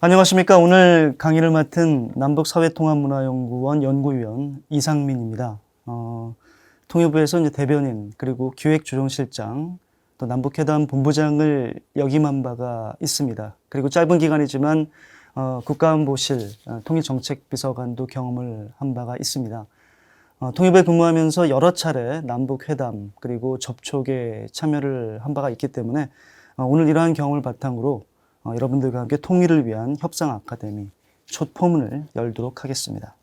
안녕하십니까. 오늘 강의를 맡은 남북사회통합문화연구원 연구위원 이상민입니다. 통일부에서 이제 대변인 그리고 기획조정실장 또 남북회담 본부장을 역임한 바가 있습니다. 그리고 짧은 기간이지만 국가안보실 통일정책비서관도 경험을 한 바가 있습니다. 통일부에 근무하면서 여러 차례 남북회담 그리고 접촉에 참여를 한 바가 있기 때문에 오늘 이러한 경험을 바탕으로 여러분들과 함께 통일을 위한 협상 아카데미 첫 포문을 열도록 하겠습니다.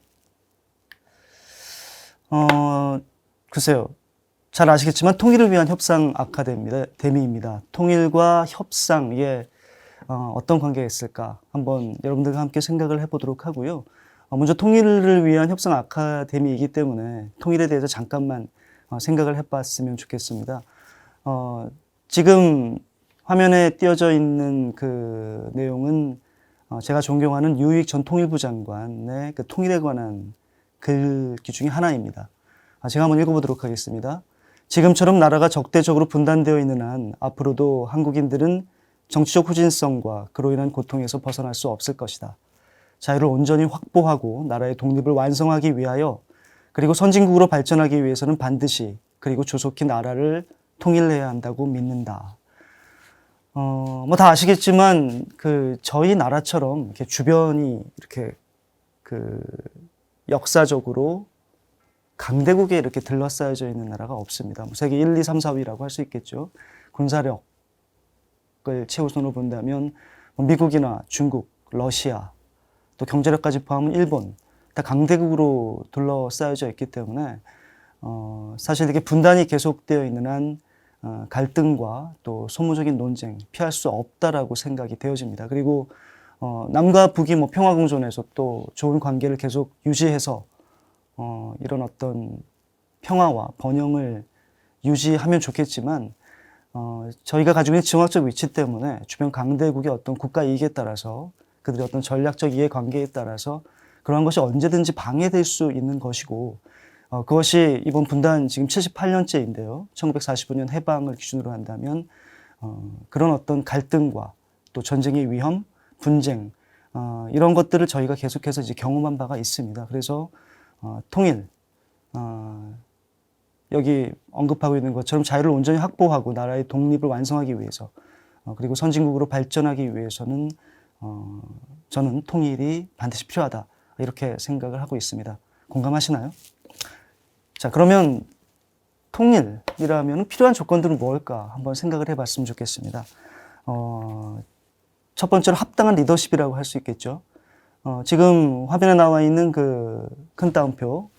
글쎄요. 잘 아시겠지만 통일을 위한 협상 아카데미입니다. 통일과 협상, 이게 어떤 관계가 있을까 한번 여러분들과 함께 생각을 해보도록 하고요. 먼저 통일을 위한 협상 아카데미이기 때문에 통일에 대해서 잠깐만 생각을 해봤으면 좋겠습니다. 지금 화면에 띄어져 있는 그 내용은 제가 존경하는 유익 전 통일부 장관의 그 통일에 관한 글귀 중에 하나입니다. 제가 한번 읽어보도록 하겠습니다. 지금처럼 나라가 적대적으로 분단되어 있는 한 앞으로도 한국인들은 정치적 후진성과 그로 인한 고통에서 벗어날 수 없을 것이다. 자유를 온전히 확보하고 나라의 독립을 완성하기 위하여 그리고 선진국으로 발전하기 위해서는 반드시 그리고 조속히 나라를 통일해야 한다고 믿는다. 뭐 다 아시겠지만 저희 나라처럼 이렇게 주변이 이렇게 역사적으로 강대국에 이렇게 들러싸여져 있는 나라가 없습니다. 뭐 세계 1, 2, 3, 4위라고 할 수 있겠죠. 군사력을 최우선으로 본다면 미국이나 중국, 러시아, 또 경제력까지 포함한 일본, 다 강대국으로 둘러싸여져 있기 때문에 사실 이렇게 분단이 계속되어 있는 한 갈등과 또 소모적인 논쟁 피할 수 없다라고 생각이 되어집니다. 그리고 남과 북이 뭐 평화공존에서 또 좋은 관계를 계속 유지해서 이런 어떤 평화와 번영을 유지하면 좋겠지만 저희가 가지고 있는 지정학적 위치 때문에 주변 강대국의 어떤 국가 이익에 따라서 그들의 어떤 전략적 이해관계에 따라서 그러한 것이 언제든지 방해될 수 있는 것이고 그것이 이번 분단 지금 78년째인데요. 1945년 해방을 기준으로 한다면 그런 어떤 갈등과 또 전쟁의 위험, 분쟁 이런 것들을 저희가 계속해서 이제 경험한 바가 있습니다. 그래서 통일 여기 언급하고 있는 것처럼 자유를 온전히 확보하고 나라의 독립을 완성하기 위해서 그리고 선진국으로 발전하기 위해서는 저는 통일이 반드시 필요하다 이렇게 생각을 하고 있습니다. 공감하시나요? 자, 그러면 통일이라면 필요한 조건들은 뭘까 한번 생각을 해봤으면 좋겠습니다. 첫 번째로 합당한 리더십이라고 할 수 있겠죠. 지금 화면에 나와 있는 그 큰 따옴표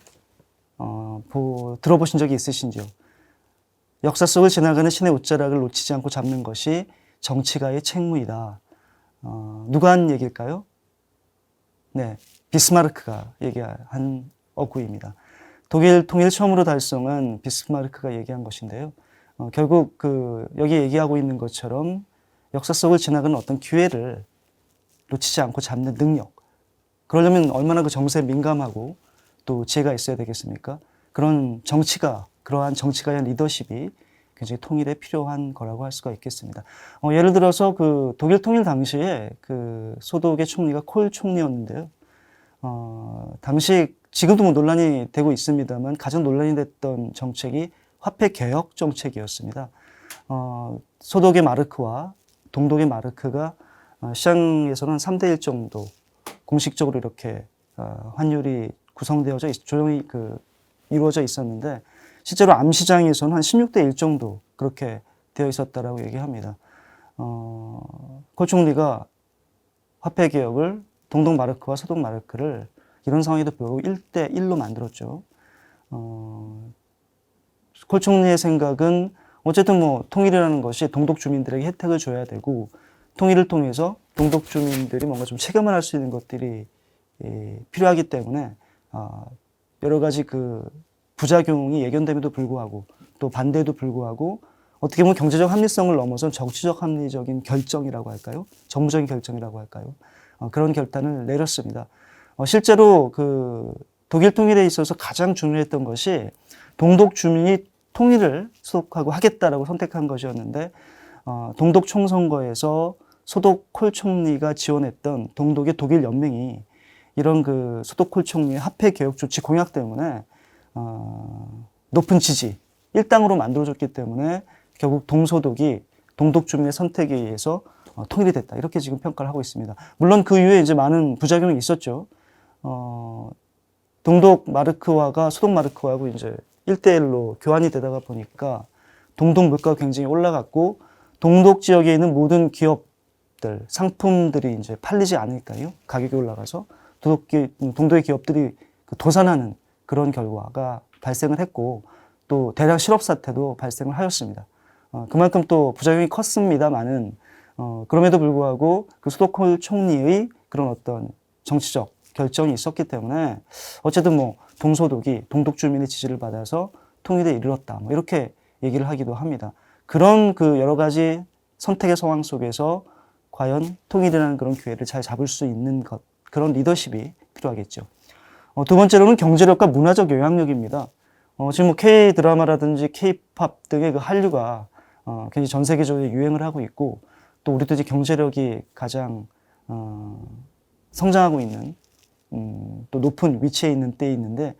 들어보신 적이 있으신지요? 역사 속을 지나가는 신의 옷자락을 놓치지 않고 잡는 것이 정치가의 책무이다. 누가 한 얘기일까요? 네, 비스마르크가 얘기한 어구입니다. 독일 통일 처음으로 달성한 비스마르크가 얘기한 것인데요. 결국 여기 얘기하고 있는 것처럼 역사 속을 지나가는 어떤 기회를 놓치지 않고 잡는 능력. 그러려면 얼마나 그 정세에 민감하고 또 지혜가 있어야 되겠습니까? 그러한 정치가의 리더십이 굉장히 통일에 필요한 거라고 할 수가 있겠습니다. 예를 들어서 독일 통일 당시에 소독의 총리가 콜 총리였는데요. 당시 지금도 뭐 논란이 되고 있습니다만 가장 논란이 됐던 정책이 화폐 개혁 정책이었습니다. 소독의 마르크와 동독의 마르크가 시장에서는 3대1 정도 공식적으로 이렇게 환율이 구성되어져 조용히 이루어져 있었는데 실제로 암시장에서는 한 16대1 정도 그렇게 되어 있었다라고 얘기합니다. 콜 총리가 화폐 개혁을 동독 마르크와 서독 마르크를 이런 상황에도 불구하고 1대1로 만들었죠. 콜 총리의 생각은 어쨌든 뭐 통일이라는 것이 동독 주민들에게 혜택을 줘야 되고 통일을 통해서 동독 주민들이 뭔가 좀 체감을 할 수 있는 것들이 필요하기 때문에 여러 가지 부작용이 예견됨에도 불구하고 또 반대에도 불구하고 어떻게 보면 경제적 합리성을 넘어선 정치적 합리적인 결정이라고 할까요? 정무적인 결정이라고 할까요? 그런 결단을 내렸습니다. 실제로 독일 통일에 있어서 가장 중요했던 것이 동독 주민이 통일을 소속하고 하겠다라고 선택한 것이었는데 동독 총선거에서 소독 콜 총리가 지원했던 동독의 독일 연맹이 이런 그 소독 콜 총리의 화폐 개혁 조치 공약 때문에 높은 지지, 일당으로 만들어졌기 때문에 결국 동소독이 동독 주민의 선택에 의해서 통일이 됐다. 이렇게 지금 평가를 하고 있습니다. 물론 그 이후에 이제 많은 부작용이 있었죠. 동독 마르크화가 소독 마르크화하고 이제 1대1로 교환이 되다가 보니까 동독 물가가 굉장히 올라갔고 동독 지역에 있는 모든 기업들, 상품들이 이제 팔리지 않을까요? 가격이 올라가서 동독의 기업들이 도산하는 그런 결과가 발생을 했고 또 대량 실업 사태도 발생을 하였습니다. 그만큼 또 부작용이 컸습니다만은 그럼에도 불구하고 그 소독콜 총리의 그런 어떤 정치적 결정이 있었기 때문에 어쨌든 뭐 동소독이 동독 주민의 지지를 받아서 통일에 이르렀다. 뭐 이렇게 얘기를 하기도 합니다. 그런 그 여러 가지 선택의 상황 속에서 과연 통일이라는 그런 기회를 잘 잡을 수 있는 것, 그런 리더십이 필요하겠죠. 두 번째로는 경제력과 문화적 영향력입니다. 지금 뭐 K-드라마라든지 K-팝 등의 그 한류가 굉장히 전 세계적으로 유행을 하고 있고 또 우리도 이제 경제력이 가장 성장하고 있는 또 높은 위치에 있는 때에 있는데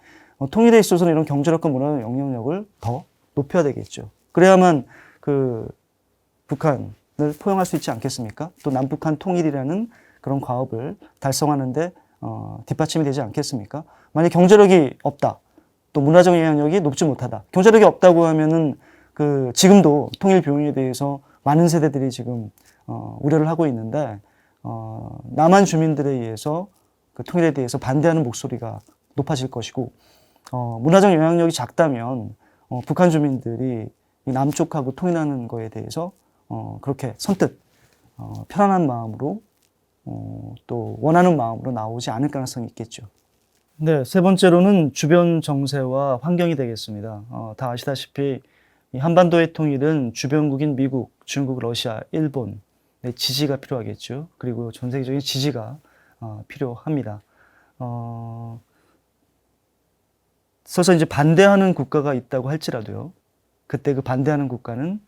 통일에 있어서는 이런 경제력과 문화적 영향력을 더 높여야 되겠죠. 그래야만 그 북한을 포용할 수 있지 않겠습니까? 또 남북한 통일이라는 그런 과업을 달성하는데 뒷받침이 되지 않겠습니까? 만약 경제력이 없다, 또 문화적 영향력이 높지 못하다. 경제력이 없다고 하면은 그 지금도 통일 비용에 대해서 많은 세대들이 지금 우려를 하고 있는데 남한 주민들에 의해서 그 통일에 대해서 반대하는 목소리가 높아질 것이고 문화적 영향력이 작다면 북한 주민들이 남쪽하고 통일하는 거에 대해서 그렇게 선뜻 편안한 마음으로 또 원하는 마음으로 나오지 않을 가능성이 있겠죠. 네, 세 번째로는 주변 정세와 환경이 되겠습니다. 다 아시다시피 이 한반도의 통일은 주변국인 미국, 중국, 러시아, 일본의 지지가 필요하겠죠. 그리고 전 세계적인 지지가 필요합니다. 서서 이제 반대하는 국가가 있다고 할지라도요. 그때 그 반대하는 국가는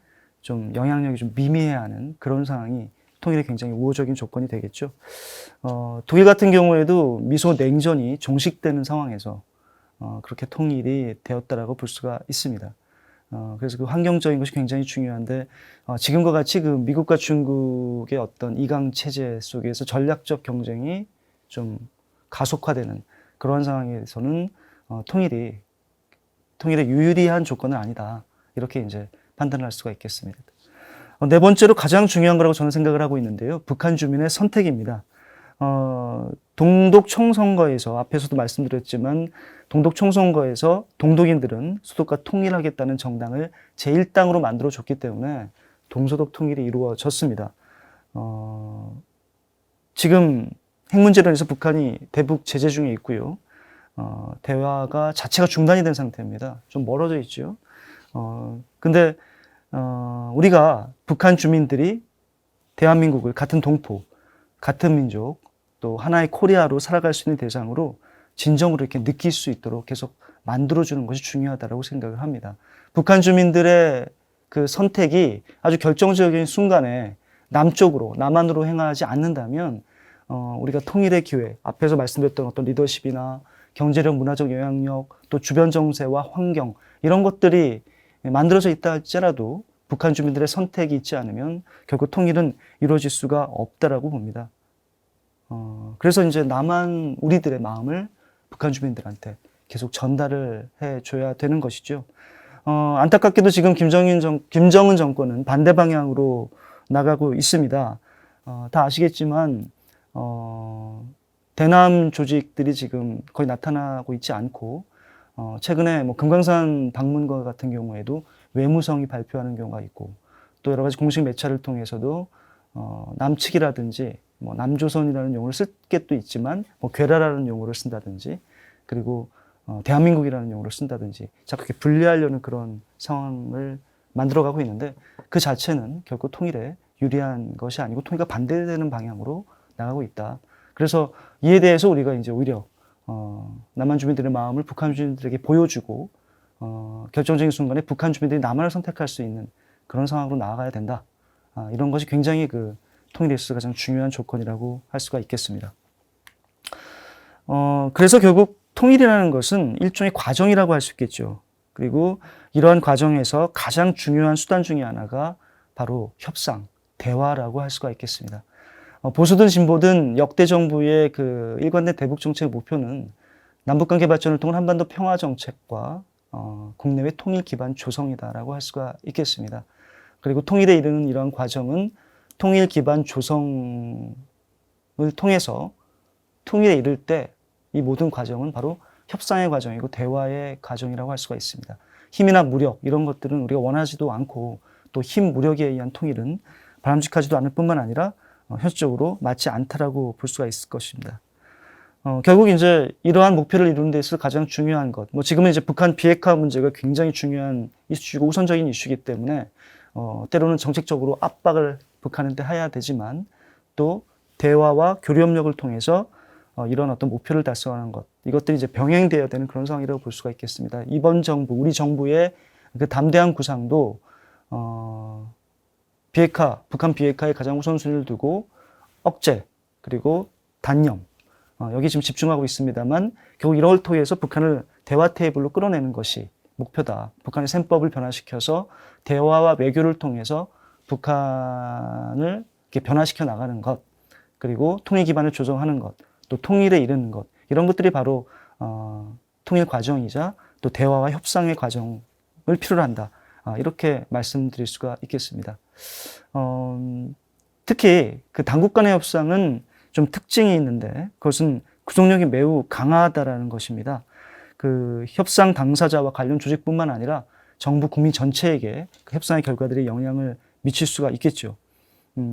좀 영향력이 좀 미미해야 하는 그런 상황이 통일에 굉장히 우호적인 조건이 되겠죠. 독일 같은 경우에도 미소 냉전이 종식되는 상황에서 그렇게 통일이 되었다라고 볼 수가 있습니다. 그래서 그 환경적인 것이 굉장히 중요한데 지금과 같이 그 미국과 중국의 어떤 이강 체제 속에서 전략적 경쟁이 좀 가속화되는 그러한 상황에서는 통일에 유리한 조건은 아니다. 이렇게 이제 판단을 할 수가 있겠습니다. 네 번째로 가장 중요한 거라고 저는 생각을 하고 있는데요. 북한 주민의 선택입니다. 동독 총선거에서 앞에서도 말씀드렸지만 동독 총선거에서 동독인들은 소독과 통일하겠다는 정당을 제1당으로 만들어줬기 때문에 동소독 통일이 이루어졌습니다. 지금 핵 문제로 해서 북한이 대북 제재 중에 있고요. 대화가 자체가 중단이 된 상태입니다. 좀 멀어져 있죠. 근데 우리가 북한 주민들이 대한민국을 같은 동포, 같은 민족, 또 하나의 코리아로 살아갈 수 있는 대상으로 진정으로 이렇게 느낄 수 있도록 계속 만들어주는 것이 중요하다고 생각을 합니다. 북한 주민들의 그 선택이 아주 결정적인 순간에 남쪽으로, 남한으로 행하지 않는다면 우리가 통일의 기회, 앞에서 말씀드렸던 어떤 리더십이나 경제력, 문화적 영향력, 또 주변 정세와 환경 이런 것들이 만들어져 있다 할지라도 북한 주민들의 선택이 있지 않으면 결국 통일은 이루어질 수가 없다라고 봅니다. 그래서 이제 남한 우리들의 마음을 북한 주민들한테 계속 전달을 해줘야 되는 것이죠. 안타깝게도 지금 김정은 정권은 반대 방향으로 나가고 있습니다. 다 아시겠지만 대남 조직들이 지금 거의 나타나고 있지 않고 최근에 뭐 금강산 방문과 같은 경우에도 외무성이 발표하는 경우가 있고 또 여러 가지 공식 매체를 통해서도 남측이라든지 뭐 남조선이라는 용어를 쓸 게 또 있지만 뭐 괴라라는 용어를 쓴다든지 그리고 대한민국이라는 용어를 쓴다든지 자꾸 이렇게 분리하려는 그런 상황을 만들어가고 있는데 그 자체는 결코 통일에 유리한 것이 아니고 통일과 반대되는 방향으로 나가고 있다. 그래서 이에 대해서 우리가 이제 오히려 남한 주민들의 마음을 북한 주민들에게 보여주고 결정적인 순간에 북한 주민들이 남한을 선택할 수 있는 그런 상황으로 나아가야 된다. 이런 것이 굉장히 그 통일에 있어서 가장 중요한 조건이라고 할 수가 있겠습니다. 그래서 결국 통일이라는 것은 일종의 과정이라고 할 수 있겠죠. 그리고 이러한 과정에서 가장 중요한 수단 중에 하나가 바로 협상, 대화라고 할 수가 있겠습니다. 보수든 진보든 역대 정부의 그 일관된 대북 정책의 목표는 남북관계 발전을 통한 한반도 평화 정책과 국내외 통일 기반 조성이다라고 할 수가 있겠습니다. 그리고 통일에 이르는 이러한 과정은 통일 기반 조성을 통해서 통일에 이를 때 이 모든 과정은 바로 협상의 과정이고 대화의 과정이라고 할 수가 있습니다. 힘이나 무력 이런 것들은 우리가 원하지도 않고 또 힘, 무력에 의한 통일은 바람직하지도 않을 뿐만 아니라 현실적으로 맞지 않다라고 볼 수가 있을 것입니다. 결국 이제 이러한 목표를 이루는 데 있어서 가장 중요한 것, 지금은 이제 북한 비핵화 문제가 굉장히 중요한 이슈고 우선적인 이슈이기 때문에 때로는 정책적으로 압박을 북한한테 해야 되지만 또 대화와 교류 협력을 통해서 이런 어떤 목표를 달성하는 것, 이것들이 이제 병행되어야 되는 그런 상황이라고 볼 수가 있겠습니다. 이번 정부, 우리 정부의 그 담대한 구상도 비핵화, 북한 비핵화에 가장 우선순위를 두고 억제, 그리고 단념, 여기 지금 집중하고 있습니다만 결국 이걸 통해서 북한을 대화 테이블로 끌어내는 것이 목표다. 북한의 셈법을 변화시켜서 대화와 외교를 통해서 북한을 이렇게 변화시켜 나가는 것, 그리고 통일 기반을 조정하는 것, 또 통일에 이르는 것, 이런 것들이 바로 통일 과정이자 또 대화와 협상의 과정을 필요로 한다. 이렇게 말씀드릴 수가 있겠습니다. 특히 그 당국 간의 협상은 좀 특징이 있는데 그것은 구속력이 매우 강하다라는 것입니다. 그 협상 당사자와 관련 조직뿐만 아니라 정부 국민 전체에게 그 협상의 결과들이 영향을 미칠 수가 있겠죠.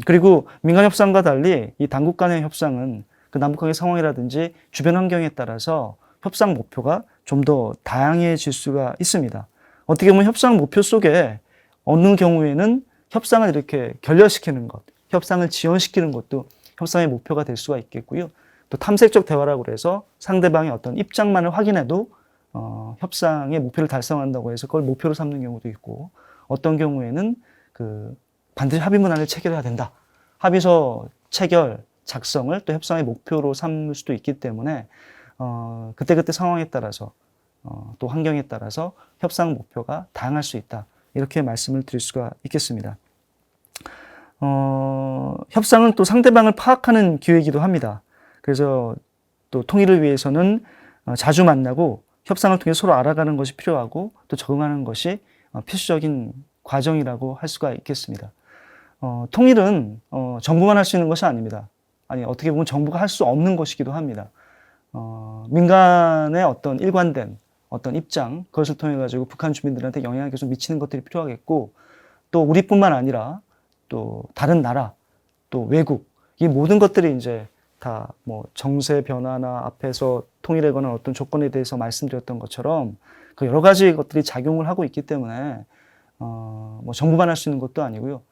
그리고 민간 협상과 달리 이 당국 간의 협상은 그 남북관계 상황이라든지 주변 환경에 따라서 협상 목표가 좀 더 다양해질 수가 있습니다. 어떻게 보면 협상 목표 속에 어느 경우에는 협상을 이렇게 결렬시키는 것, 협상을 지연시키는 것도 협상의 목표가 될 수가 있겠고요. 또 탐색적 대화라고 해서 상대방의 어떤 입장만을 확인해도 협상의 목표를 달성한다고 해서 그걸 목표로 삼는 경우도 있고, 어떤 경우에는 그 반드시 합의 문안을 체결해야 된다. 합의서 체결, 작성을 또 협상의 목표로 삼을 수도 있기 때문에 그때그때 상황에 따라서 또 환경에 따라서 협상 목표가 다양할 수 있다. 이렇게 말씀을 드릴 수가 있겠습니다. 협상은 또 상대방을 파악하는 기회이기도 합니다. 그래서 또 통일을 위해서는 자주 만나고 협상을 통해 서로 알아가는 것이 필요하고 또 적응하는 것이 필수적인 과정이라고 할 수가 있겠습니다. 통일은 정부만 할 수 있는 것이 아닙니다. 아니, 어떻게 보면 정부가 할 수 없는 것이기도 합니다. 민간의 어떤 일관된 어떤 입장, 그것을 통해 가지고 북한 주민들한테 영향을 계속 미치는 것들이 필요하겠고, 또 우리뿐만 아니라 또 다른 나라, 또 외국, 이 모든 것들이 이제 다 정세 변화나 앞에서 통일에 관한 어떤 조건에 대해서 말씀드렸던 것처럼 그 여러 가지 것들이 작용을 하고 있기 때문에 정부만 할 수 있는 것도 아니고요.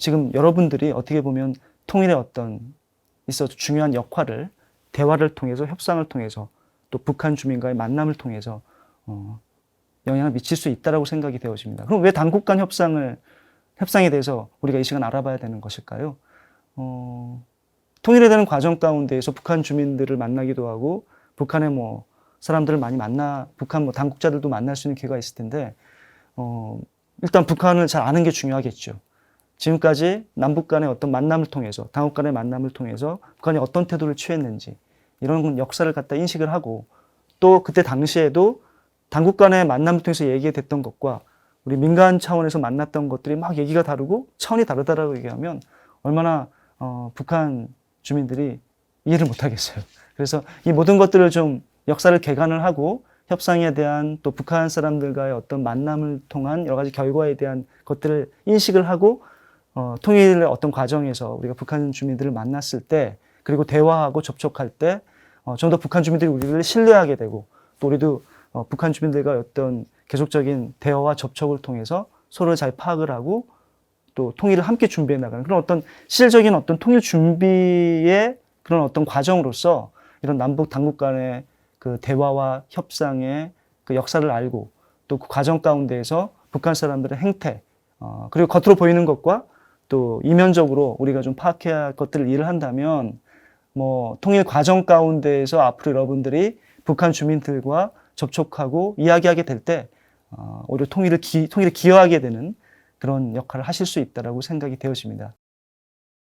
지금 여러분들이 어떻게 보면 통일의 어떤 있어서 중요한 역할을 대화를 통해서 협상을 통해서 또 북한 주민과의 만남을 통해서 영향을 미칠 수 있다라고 생각이 되어집니다. 그럼 왜 당국 간 협상에 대해서 우리가 이 시간 알아봐야 되는 것일까요? 통일에 대한 과정 가운데에서 북한 주민들을 만나기도 하고 북한의 사람들을 많이 북한 당국자들도 만날 수 있는 기회가 있을 텐데 일단 북한을 잘 아는 게 중요하겠죠. 지금까지 남북 간의 어떤 만남을 통해서, 당국 간의 만남을 통해서 북한이 어떤 태도를 취했는지 이런 역사를 갖다 인식을 하고, 또 그때 당시에도 당국 간의 만남을 통해서 얘기됐던 것과 우리 민간 차원에서 만났던 것들이 막 얘기가 다르고 차원이 다르다라고 얘기하면 얼마나 북한 주민들이 이해를 못하겠어요. 그래서 이 모든 것들을 좀 역사를 개관을 하고 협상에 대한 또 북한 사람들과의 어떤 만남을 통한 여러 가지 결과에 대한 것들을 인식을 하고 통일의 어떤 과정에서 우리가 북한 주민들을 만났을 때, 그리고 대화하고 접촉할 때 좀 더 북한 주민들이 우리를 신뢰하게 되고, 또 우리도 북한 주민들과 어떤 계속적인 대화와 접촉을 통해서 서로를 잘 파악을 하고 또 통일을 함께 준비해 나가는 그런 어떤 실질적인 어떤 통일 준비의 그런 어떤 과정으로서 이런 남북 당국 간의 그 대화와 협상의 그 역사를 알고, 또 그 과정 가운데에서 북한 사람들의 행태, 그리고 겉으로 보이는 것과 또 이면적으로 우리가 좀 파악해야 할 것들을 일을 한다면 뭐 통일 과정 가운데에서 앞으로 여러분들이 북한 주민들과 접촉하고 이야기하게 될 때 오히려 통일에 기여하게 되는 그런 역할을 하실 수 있다라고 생각이 되어집니다.